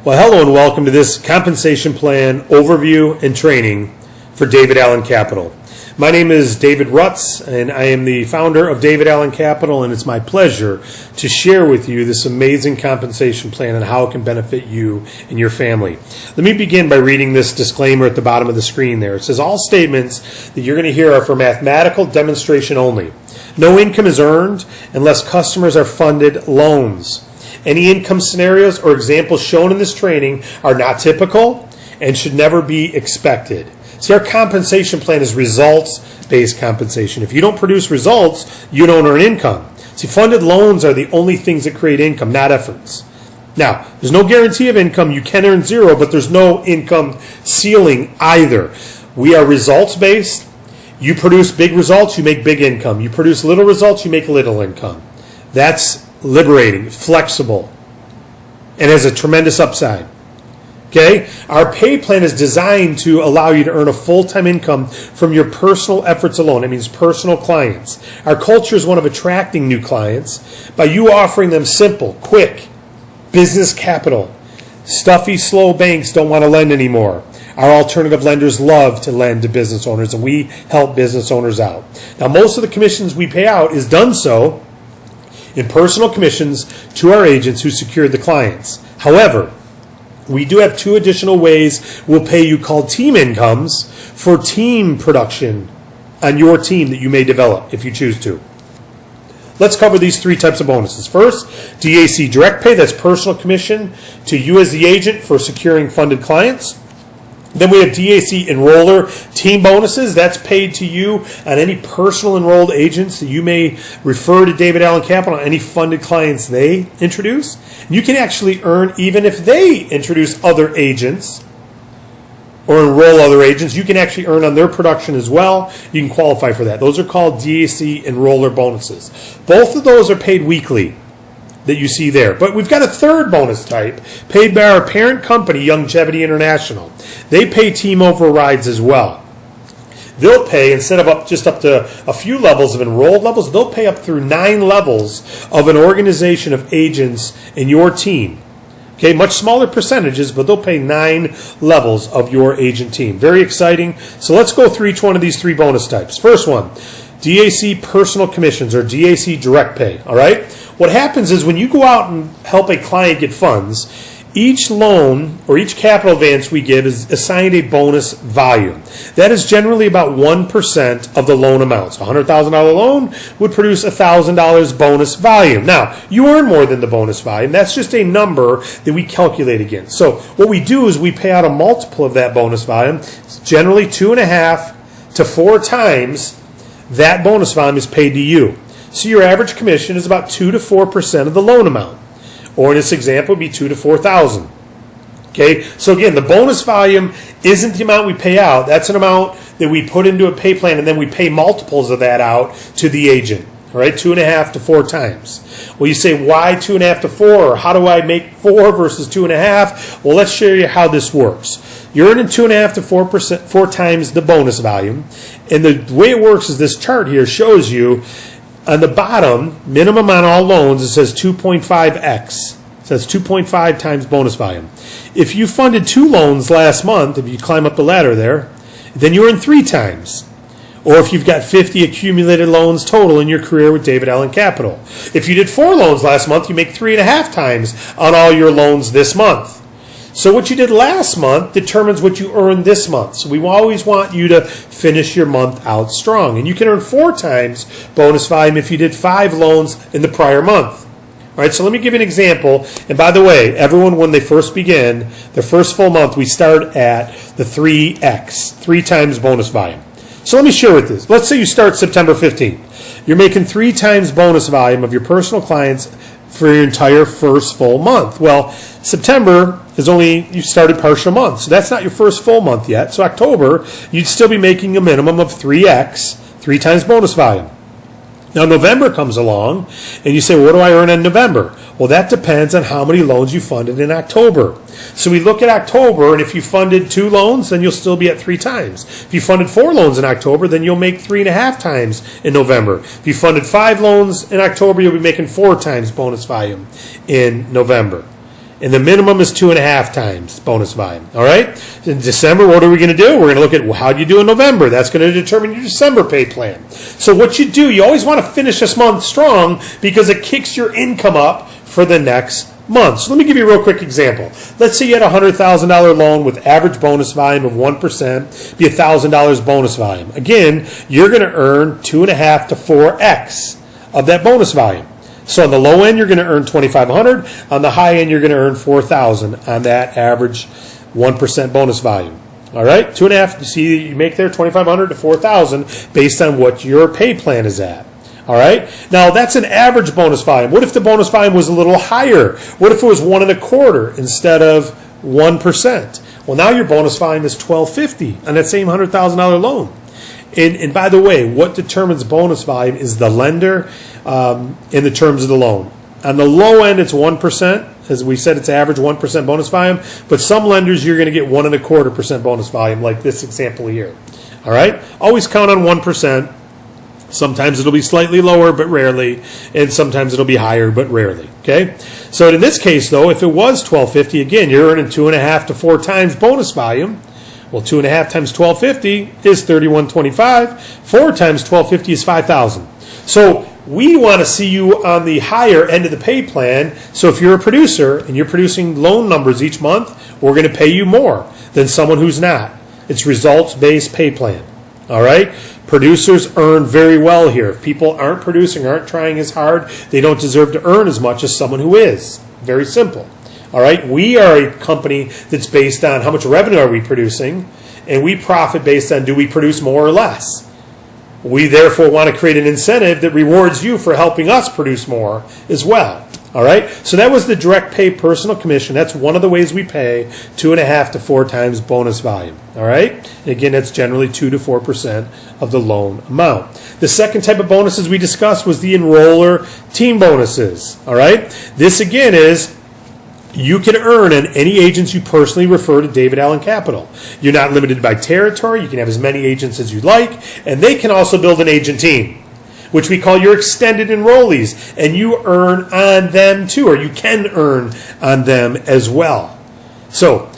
Well, hello and welcome to this compensation plan overview and training for David Allen Capital. My name is David Rutz, and I am the founder of David Allen Capital, and it's my pleasure to share with you this amazing compensation plan and how it can benefit you and your family. Let me begin by reading this disclaimer at the bottom of the screen there. It says, all statements that you're going to hear are for mathematical demonstration only. No income is earned unless customers are funded loans. Any income scenarios or examples shown in this training are not typical and should never be expected. See, our compensation plan is results-based compensation. If you don't produce results, you don't earn income. See, funded loans are the only things that create income, not efforts. Now, there's no guarantee of income. You can earn zero, but there's no income ceiling either. We are results-based. You produce big results, you make big income. You produce little results, you make little income. That's liberating, flexible, and has a tremendous upside. Okay? Our pay plan is designed to allow you to earn a full-time income from your personal efforts alone. That means personal clients. Our culture is one of attracting new clients by you offering them simple, quick business capital. Stuffy, slow banks don't want to lend anymore. Our alternative lenders love to lend to business owners, and we help business owners out. Now, most of the commissions we pay out is done so in personal commissions to our agents who secured the clients. However, we do have two additional ways we'll pay you called team incomes for team production on your team that you may develop if you choose to. Let's cover these three types of bonuses. First, DAC direct pay, that's personal commission to you as the agent for securing funded clients. Then we have DAC Enroller team bonuses. That's paid to you on any personal enrolled agents that you may refer to David Allen Capital, any funded clients they introduce. And you can actually earn even if they introduce other agents or enroll other agents. You can actually earn on their production as well. You can qualify for that. Those are called DAC Enroller bonuses. Both of those are paid weekly that you see there. But we've got a third bonus type paid by our parent company, YoungevityTM International. They pay team overrides as well. They'll pay, instead of up to a few levels of enrolled levels, they'll pay up through 9 levels of an organization of agents in your team. Okay, much smaller percentages, but they'll pay 9 levels of your agent team. Very exciting. So let's go through each one of these 3 bonus types. First one, DAC personal commissions or DAC direct pay. All right? What happens is when you go out and help a client get funds, each loan or each capital advance we give is assigned a bonus volume. That is generally about 1% of the loan amount. So a $100,000 loan would produce $1,000 bonus volume. Now, you earn more than the bonus volume. That's just a number that we calculate against. So what we do is we pay out a multiple of that bonus volume. It's generally 2.5 to 4 times that bonus volume is paid to you. So your average commission is about 2 to 4% of the loan amount. Or in this example, it would be $2,000 to $4,000. Okay, so again, the bonus volume isn't the amount we pay out. That's an amount that we put into a pay plan, and then we pay multiples of that out to the agent. All right, 2.5 to 4 times. Well, you say, why 2.5 to 4? Or how do I make 4 versus 2.5? Well, let's show you how this works. You're earning 2.5 to 4 times the bonus volume. And the way it works is this chart here shows you on the bottom, minimum on all loans, it says 2.5x. It says 2.5 times bonus volume. If you funded 2 loans last month, if you climb up the ladder there, then you earn 3 times. Or if you've got 50 accumulated loans total in your career with David Allen Capital. If you did 4 loans last month, you make 3.5 times on all your loans this month. So what you did last month determines what you earn this month. So we always want you to finish your month out strong. And you can earn 4 times bonus volume if you did 5 loans in the prior month. All right, so let me give you an example. And by the way, everyone, when they first begin, their first full month, we start at the 3x, 3 times bonus volume. So let me share with this. Let's say you start September 15th. You're making 3 times bonus volume of your personal clients for your entire first full month. Well, September is only, you started partial month, so that's not your first full month yet. So October, you'd still be making a minimum of 3x, 3 times bonus volume. Now November comes along, and you say, well, what do I earn in November? Well, that depends on how many loans you funded in October. So we look at October, and if you funded 2 loans, then you'll still be at 3 times. If you funded 4 loans in October, then you'll make 3.5 times in November. If you funded 5 loans in October, you'll be making 4 times bonus volume in November. And the minimum is 2.5 times bonus volume. All right? In December, what are we going to do? We're going to look at how do you do in November. That's going to determine your December pay plan. So what you do, you always want to finish this month strong because it kicks your income up for the next month. So let me give you a real quick example. Let's say you had a $100,000 loan with average bonus volume of 1%, be $1,000 bonus volume. Again, you're going to earn 2.5 to 4x of that bonus volume. So on the low end, you're going to earn $2,500. On the high end, you're going to earn $4,000 on that average 1% bonus volume. All right, 2.5. You see, you make there $2,500 to $4,000 based on what your pay plan is at. All right. Now that's an average bonus volume. What if the bonus volume was a little higher? What if it was 1.25 instead of 1%? Well, now your bonus volume is $1,250 on that same $100,000 loan. And by the way, what determines bonus volume is the lender in the terms of the loan. On the low end, it's 1%. As we said, it's average 1% bonus volume. But some lenders, you're going to get 1.25% bonus volume, like this example here. All right? Always count on 1%. Sometimes it'll be slightly lower, but rarely. And sometimes it'll be higher, but rarely. Okay? So in this case, though, if it was $1,250, again, you're earning 2.5 to 4 times bonus volume. Well, 2.5 times $1,250 is $3,125. 4 times $1,250 is $5,000. So we want to see you on the higher end of the pay plan. So if you're a producer and you're producing loan numbers each month, we're going to pay you more than someone who's not. It's results-based pay plan. All right? Producers earn very well here. If people aren't producing, aren't trying as hard, they don't deserve to earn as much as someone who is. Very simple. All right? We are a company that's based on how much revenue are we producing, and we profit based on do we produce more or less. We therefore want to create an incentive that rewards you for helping us produce more as well. All right? So that was the direct pay personal commission. That's one of the ways we pay 2.5 to 4 times bonus volume. All right? And again, that's generally 2 to 4% of the loan amount. The second type of bonuses we discussed was the Enroller team bonuses. All right? This again is you can earn on any agents you personally refer to David Allen Capital. You're not limited by territory. You can have as many agents as you'd like, and they can also build an agent team, which we call your extended enrollees, and you earn on them too, or you can earn on them as well. So,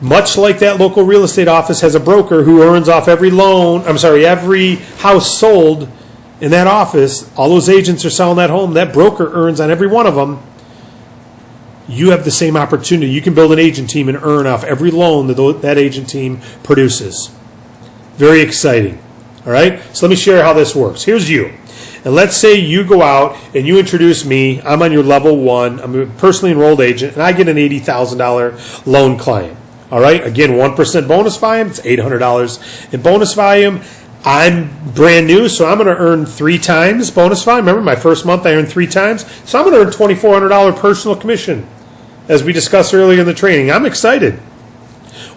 much like that local real estate office has a broker who earns off every every house sold in that office, all those agents are selling that home, that broker earns on every one of them. You have the same opportunity. You can build an agent team and earn off every loan that agent team produces. Very exciting. All right? So let me share how this works. Here's you. And let's say you go out and you introduce me. I'm on your level 1. I'm a personally enrolled agent, and I get an $80,000 loan client. All right? Again, 1% bonus volume. It's $800 in bonus volume. I'm brand new, so I'm going to earn 3 times bonus volume. Remember, my first month I earned 3 times. So I'm going to earn $2,400 personal commission, as we discussed earlier in the training. I'm excited.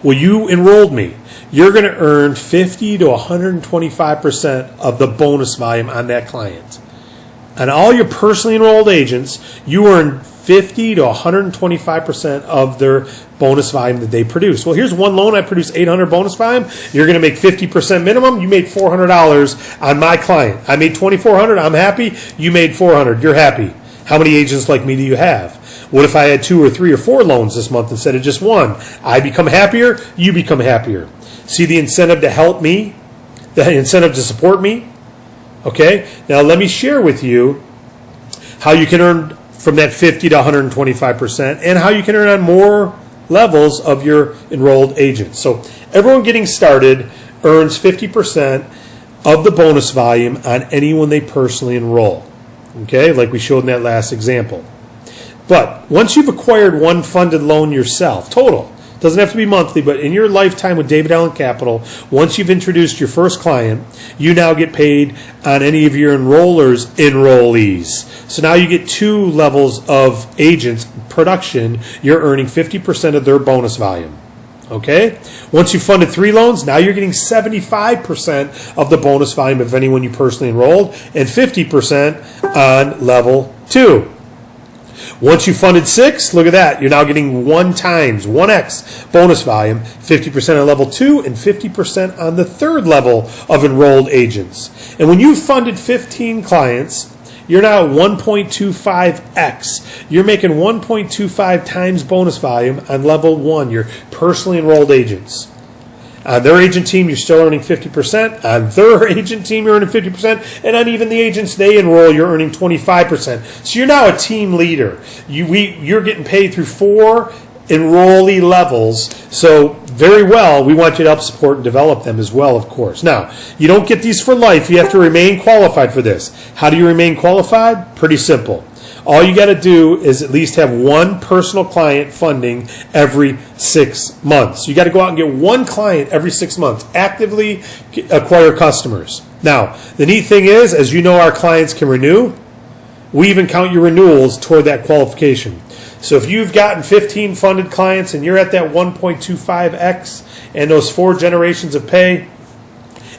Well, you enrolled me. You're going to earn 50 to 125% of the bonus volume on that client. On all your personally enrolled agents, you earn 50 to 125% of their bonus volume that they produce. Well, here's one loan. I produced $800 bonus volume. You're going to make 50% minimum. You made $400 on my client. I made $2,400. I'm happy. You made $400. You're happy. How many agents like me do you have? What if I had 2 or 3 or 4 loans this month instead of just 1? I become happier. You become happier. See the incentive to help me? The incentive to support me? Okay? Now let me share with you how you can earn from that 50 to 125% and how you can earn on more levels of your enrolled agents. So everyone getting started earns 50% of the bonus volume on anyone they personally enroll. Okay? Like we showed in that last example. But once you've acquired one funded loan yourself, total, doesn't have to be monthly, but in your lifetime with David Allen Capital, once you've introduced your first client, you now get paid on any of your enrollers' enrollees. So now you get 2 levels of agents production. You're earning 50% of their bonus volume. Okay? Once you've funded 3 loans, now you're getting 75% of the bonus volume of anyone you personally enrolled and 50% on level 2. Once you funded 6, look at that. You're now getting 1x bonus volume, 50% on level 2 and 50% on the 3rd level of enrolled agents. And when you've funded 15 clients, You're now at 1.25x. You're making 1.25 times bonus volume on level 1, your personally enrolled agents. On their agent team, you're still earning 50%. On their agent team, you're earning 50%. And on even the agents they enroll, you're earning 25%. So you're now a team leader. You're getting paid through 4 enrollee levels. So very well, we want you to help support and develop them as well, of course. Now, you don't get these for life. You have to remain qualified for this. How do you remain qualified? Pretty simple. All you got to do is at least have one personal client funding every 6 months. You got to go out and get one client every 6 months. Actively acquire customers. Now, the neat thing is, as you know, our clients can renew. We even count your renewals toward that qualification. So if you've gotten 15 funded clients and you're at that 1.25x and those 4 generations of pay,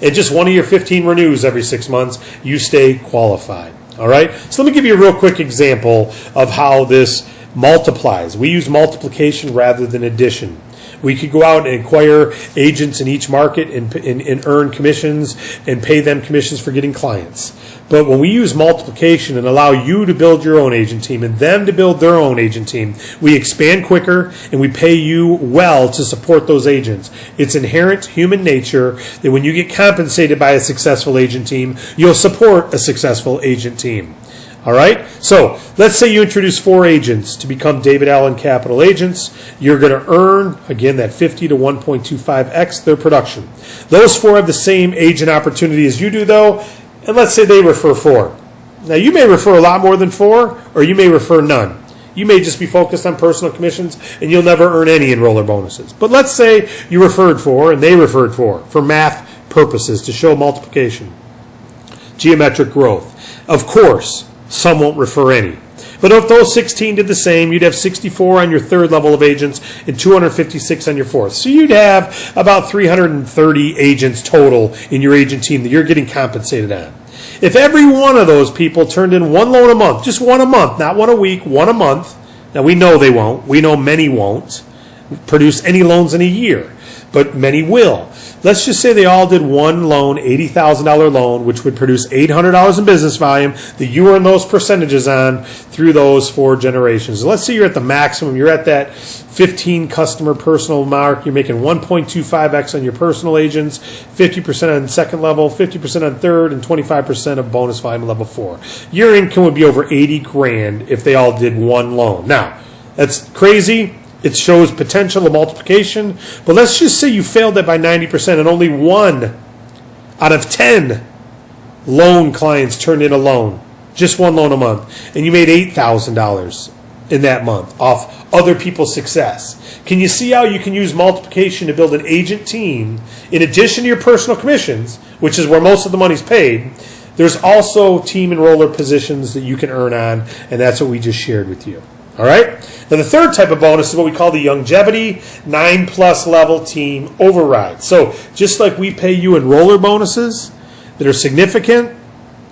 and just one of your 15 renews every 6 months, you stay qualified. All right, so let me give you a real quick example of how this multiplies. We use multiplication rather than addition. We could go out and acquire agents in each market and earn commissions and pay them commissions for getting clients. But when we use multiplication and allow you to build your own agent team and them to build their own agent team, we expand quicker and we pay you well to support those agents. It's inherent human nature that when you get compensated by a successful agent team, you'll support a successful agent team. All right, so let's say you introduce 4 agents to become David Allen Capital agents. You're going to earn, again, that 50 to 1.25x their production. Those 4 have the same agent opportunity as you do, though, and let's say they refer 4. Now, you may refer a lot more than 4, or you may refer none. You may just be focused on personal commissions, and you'll never earn any enroller bonuses. But let's say you referred 4, and they referred 4, for math purposes, to show multiplication, geometric growth. Of course, some won't refer any. But if those 16 did the same, you'd have 64 on your 3rd level of agents and 256 on your 4th. So you'd have about 330 agents total in your agent team that you're getting compensated on. If every one of those people turned in 1 loan a month, just 1 a month, not 1 a week, 1 a month, now we know they won't. We know many won't produce any loans in a year, but many will. Let's just say they all did 1 loan, $80,000 loan, which would produce $800 in business volume that you earn those percentages on through those 4 generations. Let's say you're at the maximum. You're at that 15 customer personal mark. You're making 1.25x on your personal agents, 50% on 2nd level, 50% on 3rd, and 25% of bonus volume level 4. Your income would be over 80 grand if they all did 1 loan. Now, that's crazy. It shows potential of multiplication, but let's just say you failed that by 90% and only 1 out of 10 loan clients turned in a loan, just 1 loan a month, and you made $8,000 in that month off other people's success. Can you see how you can use multiplication to build an agent team in addition to your personal commissions, which is where most of the money's paid? There's also team enroller positions that you can earn on, and that's what we just shared with you. All right. Now the 3rd type of bonus is what we call the YoungevityTM 9+ level team override. So just like we pay you enroller bonuses that are significant,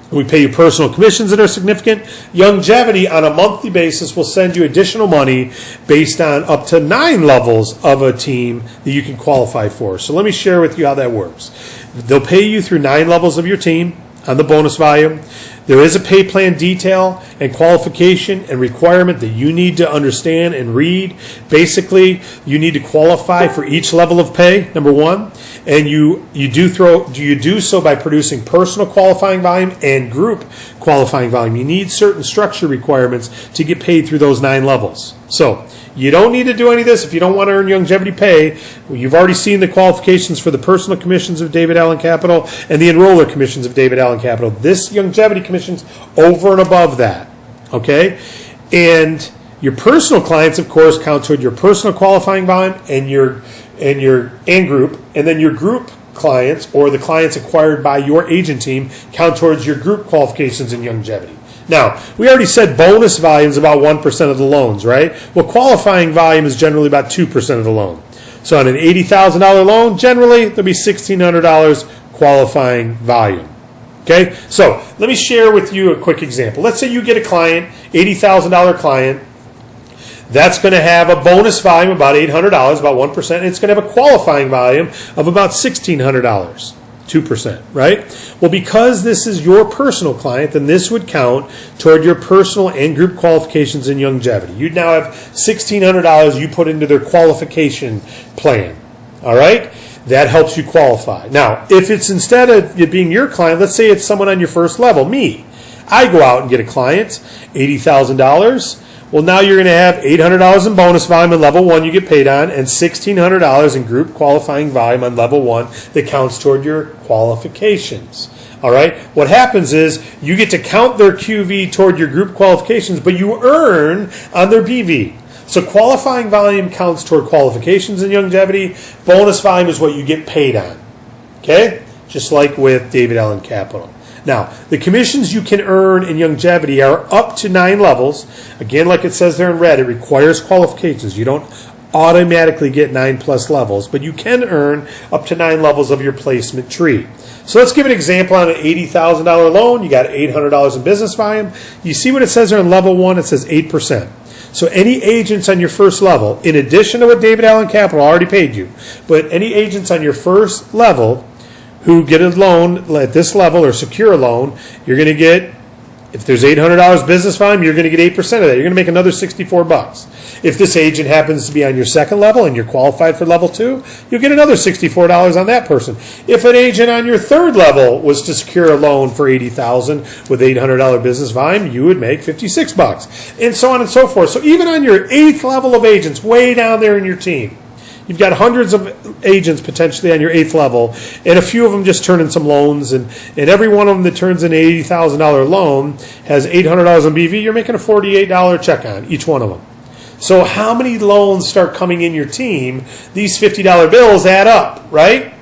we pay you personal commissions that are significant, YoungevityTM on a monthly basis will send you additional money based on up to 9 levels of a team that you can qualify for. So let me share with you how that works. They'll pay you through 9 levels of your team on the bonus volume. There is a pay plan detail and qualification and requirement that you need to understand and read. Basically, you need to qualify for each level of pay, number 1, and you do so by producing personal qualifying volume and group qualifying volume. You need certain structure requirements to get paid through those 9 levels. So you don't need to do any of this if you don't want to earn longevity pay. You've already seen the qualifications for the personal commissions of David Allen Capital and the enroller commissions of David Allen Capital. This longevity commission's over and above that, okay? And your personal clients, of course, count toward your personal qualifying volume and your group, and then your group clients or the clients acquired by your agent team count towards your group qualifications in longevity. Now, we already said bonus volume is about 1% of the loans, right? Well, qualifying volume is generally about 2% of the loan. So on an $80,000 loan, generally, there'll be $1,600 qualifying volume. Okay? So let me share with you a quick example. Let's say you get a client, $80,000 client. That's going to have a bonus volume of about $800, about 1%, and it's going to have a qualifying volume of about $1,600. 2%, right? Well, because this is your personal client, then this would count toward your personal and group qualifications in Youngevity. You'd now have $1,600 you put into their qualification plan, all right? That helps you qualify. Now, if it's instead of it being your client, let's say it's someone on your first level, me. I go out and get a client, $80,000. Well, now you're going to have $800 in bonus volume on level 1 you get paid on, and $1,600 in group qualifying volume on level 1 that counts toward your qualifications. All right? What happens is you get to count their QV toward your group qualifications, but you earn on their BV. So qualifying volume counts toward qualifications in Youngevity. Bonus volume is what you get paid on. Okay? Just like with David Allen Capital. Now, the commissions you can earn in Youngevity are up to 9 levels. Again, like it says there in red, it requires qualifications. You don't automatically get 9+ levels, but you can earn up to 9 levels of your placement tree. So let's give an example on an $80,000 loan. You got $800 in business volume. You see what it says there in level 1? It says 8%. So any agents on your first level, in addition to what David Allen Capital already paid you, but any agents on your first level who get a loan at this level or secure a loan, you're going to get, if there's $800 business volume, you're going to get 8% of that. You're going to make another $64. If this agent happens to be on your second level and you're qualified for level 2, you'll get another $64 on that person. If an agent on your third level was to secure a loan for $80,000 with $800 business volume, you would make $56, and so on and so forth. So even on your 8th level of agents, way down there in your team, you've got hundreds of agents potentially on your 8th level, and a few of them just turn in some loans, and every one of them that turns in an $80,000 loan has $800 in BV. You're making a $48 check on each one of them. So how many loans start coming in your team? These $50 bills add up, right?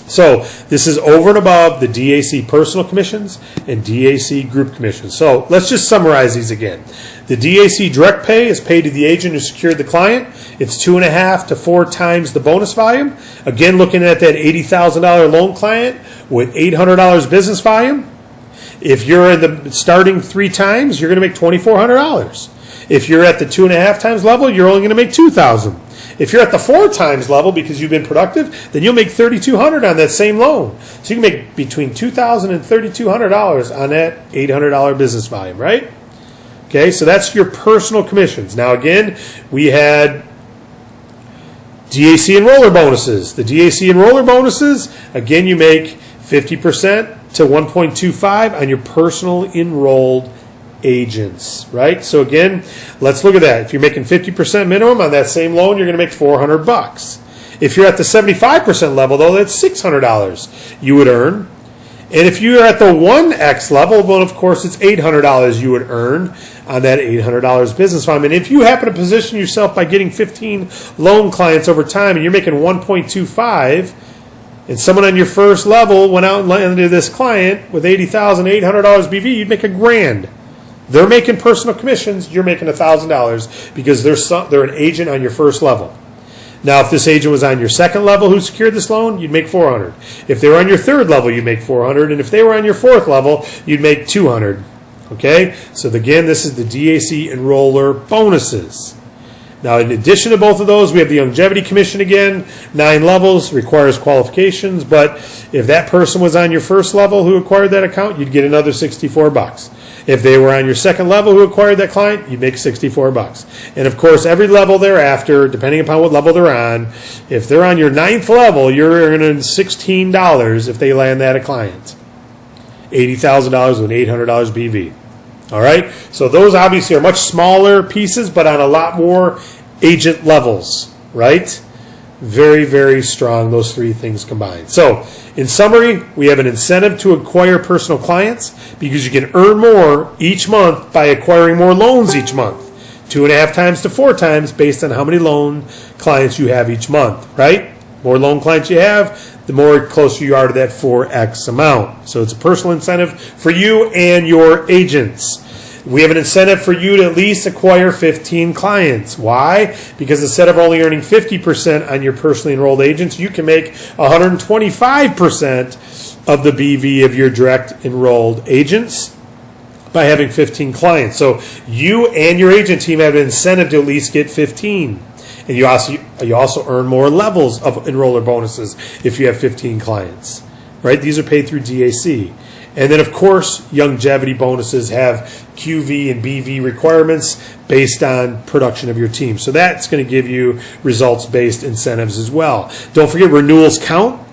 So this is over and above the DAC personal commissions and DAC group commissions. So let's just summarize these again. The DAC direct pay is paid to the agent who secured the client. It's 2.5 to 4 times the bonus volume. Again, looking at that $80,000 loan client with $800 business volume. If you're in the starting 3 times, you're going to make $2,400. If you're at the 2.5 times level, you're only going to make $2,000. If you're at the 4 times level because you've been productive, then you'll make $3,200 on that same loan. So you can make between $2,000 and $3,200 on that $800 business volume, right? Okay, so that's your personal commissions. Now again, we had DAC Enroller bonuses. The DAC Enroller bonuses, again, you make 50% to 1.25 on your personal enrolled agents, right? So again, let's look at that. If you're making 50% minimum on that same loan, you're going to make $400. If you're at the 75% level, though, that's $600 you would earn. And if you're at the 1x level, well, of course, it's $800 you would earn on that $800 business volume. And if you happen to position yourself by getting 15 loan clients over time and you're making 1.25, and someone on your first level went out and landed this client with $80,800 BV, you'd make $1,000. They're making personal commissions, you're making $1,000 because they're an agent on your first level. Now, if this agent was on your second level who secured this loan, you'd make $400. If they were on your third level, you'd make $400. And if they were on your 4th level, you'd make $200. Okay? So again, this is the DAC Enroller bonuses. Now, in addition to both of those, we have the Youngevity Commission again, 9 levels, requires qualifications. But if that person was on your first level who acquired that account, you'd get another $64. If they were on your second level who acquired that client, you'd make $64. And of course, every level thereafter, depending upon what level they're on, if they're on your 9th level, you're earning $16 if they land that a client. $80,000 with $800 BV. All right? So those obviously are much smaller pieces, but on a lot more agent levels, right? Very, very strong, those 3 things combined. So, in summary, we have an incentive to acquire personal clients because you can earn more each month by acquiring more loans each month. 2.5 times to 4 times based on how many loan clients you have each month, right? More loan clients you have, the more closer you are to that 4x amount. So it's a personal incentive for you and your agents. We have an incentive for you to at least acquire 15 clients. Why? Because instead of only earning 50% on your personally enrolled agents, you can make 125% of the BV of your direct enrolled agents by having 15 clients. So you and your agent team have an incentive to at least get 15. And you also earn more levels of enroller bonuses if you have 15 clients. right? These are paid through DAC. And then, of course, longevity bonuses have QV and BV requirements based on production of your team. So that's going to give you results-based incentives as well. Don't forget, renewals count.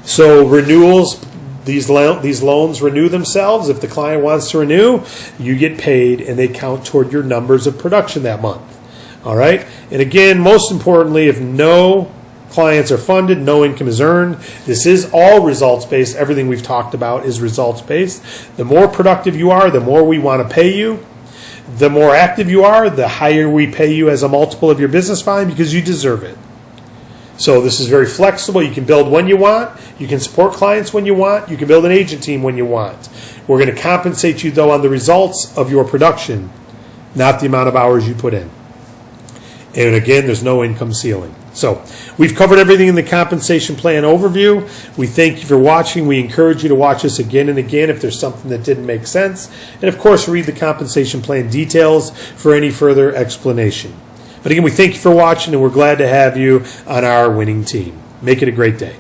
So renewals, these loans renew themselves. If the client wants to renew, you get paid, and they count toward your numbers of production that month. All right? And again, most importantly, if no clients are funded, no income is earned. This is all results-based. Everything we've talked about is results-based. The more productive you are, the more we want to pay you. The more active you are, the higher we pay you as a multiple of your business volume because you deserve it. So this is very flexible. You can build when you want. You can support clients when you want. You can build an agent team when you want. We're going to compensate you, though, on the results of your production, not the amount of hours you put in. And again, there's no income ceiling. So we've covered everything in the compensation plan overview. We thank you for watching. We encourage you to watch us again and again if there's something that didn't make sense. And of course, read the compensation plan details for any further explanation. But again, we thank you for watching, and we're glad to have you on our winning team. Make it a great day.